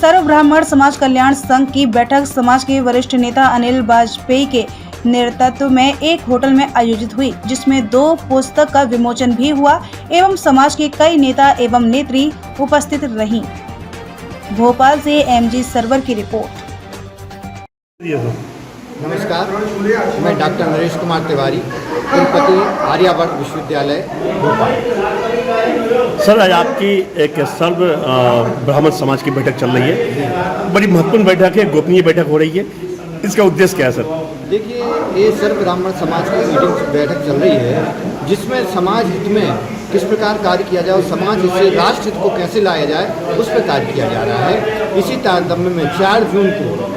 सर्व ब्राह्मण समाज कल्याण संघ की बैठक समाज के वरिष्ठ नेता अनिल वाजपेयी के नेतृत्व में एक होटल में आयोजित हुई, जिसमें 2 पुस्तक का विमोचन भी हुआ एवं समाज के कई नेता एवं नेत्री उपस्थित रहीं। भोपाल से एमजी सर्वर की रिपोर्ट। नमस्कार, मैं डॉक्टर नरेश कुमार तिवारी, कुलपति आर्यवर्त विश्वविद्यालय भोपाल। सर, आज आपकी एक सर्व ब्राह्मण समाज की बैठक चल रही है। बड़ी महत्वपूर्ण बैठक है, गोपनीय बैठक हो रही है। इसका उद्देश्य क्या है सर? देखिए, ये सर्व ब्राह्मण समाज की मीटिंग बैठक चल रही है, जिसमें समाज हित में किस प्रकार कार्य किया जाए और समाज से राष्ट्र हित को कैसे लाया जाए, उस पर कार्य किया जा रहा है। इसी तारतम्य में 4 जून को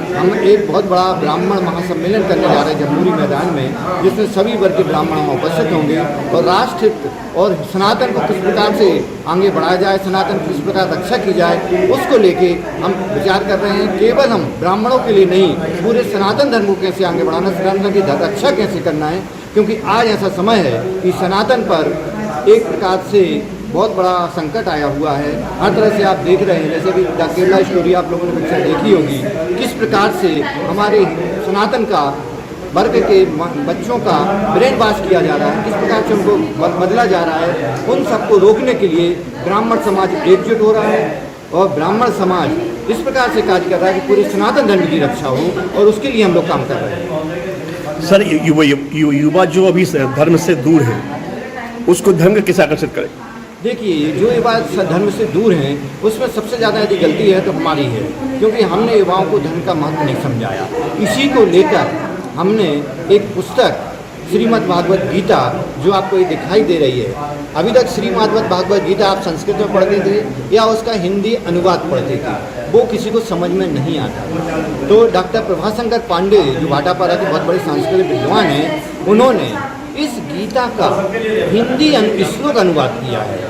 हम एक बहुत बड़ा ब्राह्मण महासम्मेलन करने जा रहे हैं जमहूरी मैदान में, जिसमें सभी वर्ग के ब्राह्मण उपस्थित होंगे और राष्ट्र हित और सनातन को किस प्रकार से आगे बढ़ाया जाए, सनातन की किस प्रकार रक्षा की जाए, उसको लेके हम विचार कर रहे हैं। केवल हम ब्राह्मणों के लिए नहीं, पूरे सनातन धर्म को कैसे आगे बढ़ाना, सनातन की रक्षा कैसे करना है, क्योंकि आज ऐसा समय है कि सनातन पर एक प्रकार से बहुत बड़ा संकट आया हुआ है। हर तरह से आप देख रहे हैं, जैसे कि द केरला स्टोरी आप लोगों ने पिक्चर देखी होगी, किस प्रकार से हमारे सनातन का वर्ग के बच्चों का ब्रेन वॉश किया जा रहा है, किस प्रकार से उनको बदला जा रहा है। उन सबको रोकने के लिए ब्राह्मण समाज एकजुट हो रहा है और ब्राह्मण समाज इस प्रकार से कार्य कर रहा है कि पूरे सनातन धर्म की रक्षा हो, और उसके लिए हम लोग काम कर रहे हैं। सर, युवा जो अभी धर्म से दूर है, उसको धर्म का कैसे आकर्षित करें? देखिए, जो युवा धर्म से दूर हैं, उसमें सबसे ज़्यादा यदि गलती है तो हमारी है, क्योंकि हमने युवाओं को धर्म का महत्व नहीं समझाया। इसी को लेकर हमने एक पुस्तक श्रीमद् भागवत गीता, जो आपको ये दिखाई दे रही है, अभी तक श्रीमद् भागवत गीता आप संस्कृत में पढ़ते थे या उसका हिंदी अनुवाद पढ़ते थे, वो किसी को समझ में नहीं आता। तो डॉक्टर प्रभाशंकर पांडे, जो भाटापारा के बहुत बड़े सांस्कृतिक विद्वान हैं, उन्होंने इस गीता का हिंदी श्लोक अनुवाद किया है।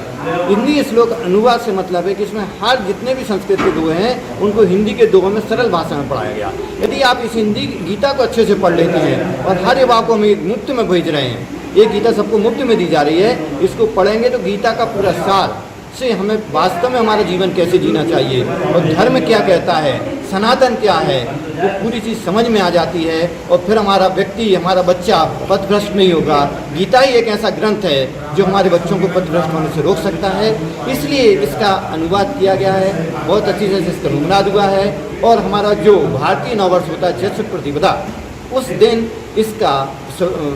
हिंदी श्लोक अनुवाद से मतलब है कि इसमें हर जितने भी संस्कृत के दोहे हैं, उनको हिंदी के दोहों में सरल भाषा में पढ़ाया गया। यदि आप इस हिंदी गीता को अच्छे से पढ़ लेते हैं और हर युवा को हम मुफ्त में भेज रहे हैं, ये गीता सबको मुफ्त में दी जा रही है, इसको पढ़ेंगे तो गीता का पूरा सार से हमें वास्तव में हमारा जीवन कैसे जीना चाहिए और धर्म क्या कहता है, सनातन क्या है, वो पूरी चीज़ समझ में आ जाती है। और फिर हमारा व्यक्ति, हमारा बच्चा पथभ्रष्ट नहीं होगा। गीता ही एक ऐसा ग्रंथ है जो हमारे बच्चों को पथभ्रष्ट होने से रोक सकता है। इसलिए इसका अनुवाद किया गया है, बहुत अच्छी तरह से इसका अनुवाद हुआ है। और हमारा जो भारतीय नववर्ष होता है चैत्र प्रतिपदा, उस दिन इसका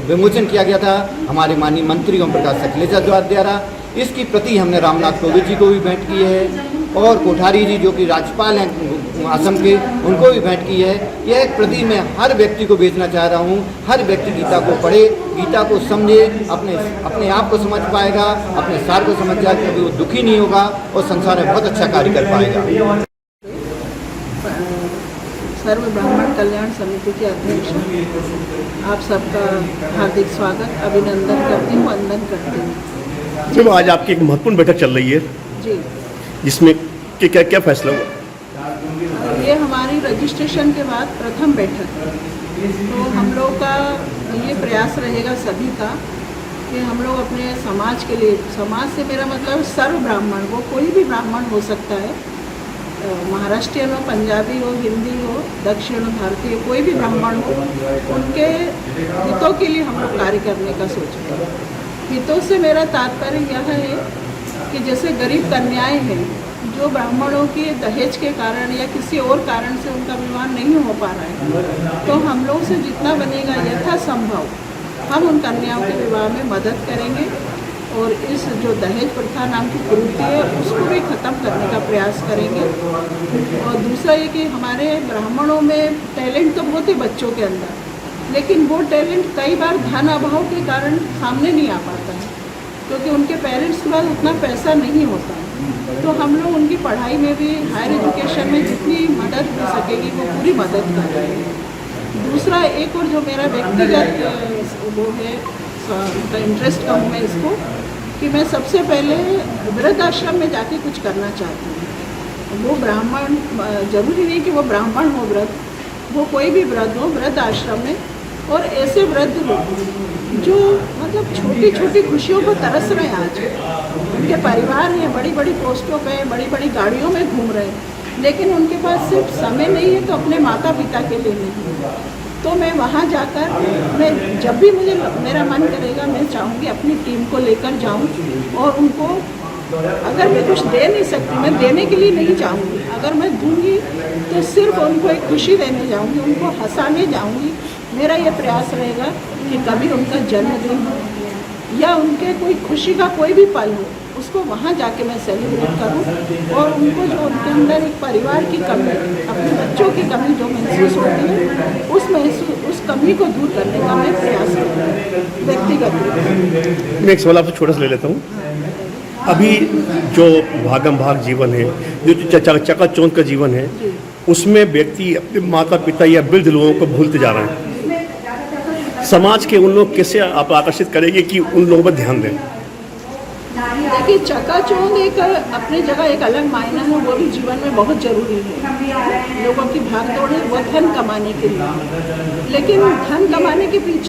विमोचन किया गया था हमारे माननीय मंत्री ओम प्रकाश सकलेचा द्वारा। इसकी प्रति हमने रामनाथ कोविंद जी को भी भेंट की है और कोठारी जी, जो कि राज्यपाल हैं असम के, उनको भी भेंट की है। यह एक प्रति मैं हर व्यक्ति को भेजना चाह रहा हूँ। हर व्यक्ति गीता को पढ़े, गीता को समझे, अपने आप को समझ पाएगा, अपने सार को समझ जाएगा, कभी वो दुखी नहीं होगा और संसार में बहुत अच्छा कार्य कर पाएगा। सर्व ब्राह्मण कल्याण समिति के अध्यक्ष आप सबका हार्दिक स्वागत, अभिनंदन करती हूँ, वंदन करती हूँ। जब आज आपकी एक महत्वपूर्ण बैठक चल रही है जी, जिसमें क्या फैसला हुआ? ये हमारी रजिस्ट्रेशन के बाद प्रथम बैठक है। तो हम लोग का ये प्रयास रहेगा सभी का कि हम लोग अपने समाज के लिए, समाज से मेरा मतलब सर्व ब्राह्मण, वो कोई भी ब्राह्मण हो सकता है, महाराष्ट्रियन हो, पंजाबी हो, हिंदी हो, दक्षिण भारतीय, कोई भी ब्राह्मण हो, उनके हितों के लिए हम लोग कार्य करने का सोच रहे हैं। हितों से मेरा तात्पर्य यह है कि जैसे गरीब कन्याएं हैं जो ब्राह्मणों के दहेज के कारण या किसी और कारण से उनका विवाह नहीं हो पा रहा है, तो हम लोग से जितना बनेगा यथासंभव हम उन कन्याओं के विवाह में मदद करेंगे और इस जो दहेज प्रथा नाम की कुरीति है उसको भी ख़त्म करने का प्रयास करेंगे। और दूसरा ये कि हमारे ब्राह्मणों में टैलेंट तो बहुत है बच्चों के अंदर, लेकिन वो टैलेंट कई बार धन अभाव के कारण सामने नहीं आ पाता है, क्योंकि उनके पेरेंट्स के पास उतना पैसा नहीं होता है। तो हम लोग उनकी पढ़ाई में भी, हायर एजुकेशन में जितनी मदद मिल सकेगी वो पूरी मदद कर रहे हैं। दूसरा एक और जो मेरा व्यक्तिगत वो है, इंटरेस्ट कहूँ मैं इसको, कि मैं सबसे पहले वृद्ध आश्रम में जाके कुछ करना चाहती हूँ। वो ब्राह्मण, जरूरी नहीं कि वो ब्राह्मण हो वृद्ध, वो कोई भी वृद्ध हो, वृद्ध आश्रम में, और ऐसे वृद्ध लोग जो मतलब छोटी छोटी खुशियों को तरस रहे हैं। आज उनके परिवार हैं, बड़ी बड़ी पोस्टों पे, बड़ी बड़ी गाड़ियों में घूम रहे हैं, लेकिन उनके पास सिर्फ समय नहीं है तो अपने माता पिता के लिए नहीं है। तो मैं वहाँ जाकर मैं जब भी मुझे मेरा मन करेगा मैं चाहूँगी अपनी टीम को लेकर जाऊँ और उनको अगर मैं कुछ दे नहीं सकती, मैं देने के लिए नहीं चाहूँगी, अगर मैं दूँगी तो सिर्फ उनको एक खुशी देने जाऊँगी, उनको हंसाने जाऊँगी। मेरा ये प्रयास रहेगा कि कभी उनका जन्मदिन हो या उनके कोई खुशी का कोई भी पल हो, उसको वहाँ जाके मैं सेलिब्रेट करूँ और उनको जो उनके अंदर एक परिवार की कमी, अपने बच्चों की कमी जो महसूस होती है उस कमी को दूर करने का मैं प्रयास करूँ व्यक्तिगत रूप से। मैं एक सवाल आपसे छोटा सा ले लेता हूँ। अभी जो भागम भाग जीवन है, जो चकाचौंध का जीवन है, उसमें व्यक्ति अपने माता पिता या वृद्ध लोगों को भूलते जा रहे हैं। समाज के उन लोग कैसे आप आकर्षित करेंगे कि उन लोगों पर ध्यान दें? देखिए, चकाचौंध एक अपनी जगह एक अलग मायना है, वो भी जीवन में बहुत ज़रूरी है। लोगों की भागदौड़ है वो धन कमाने के लिए, लेकिन धन कमाने के पीछे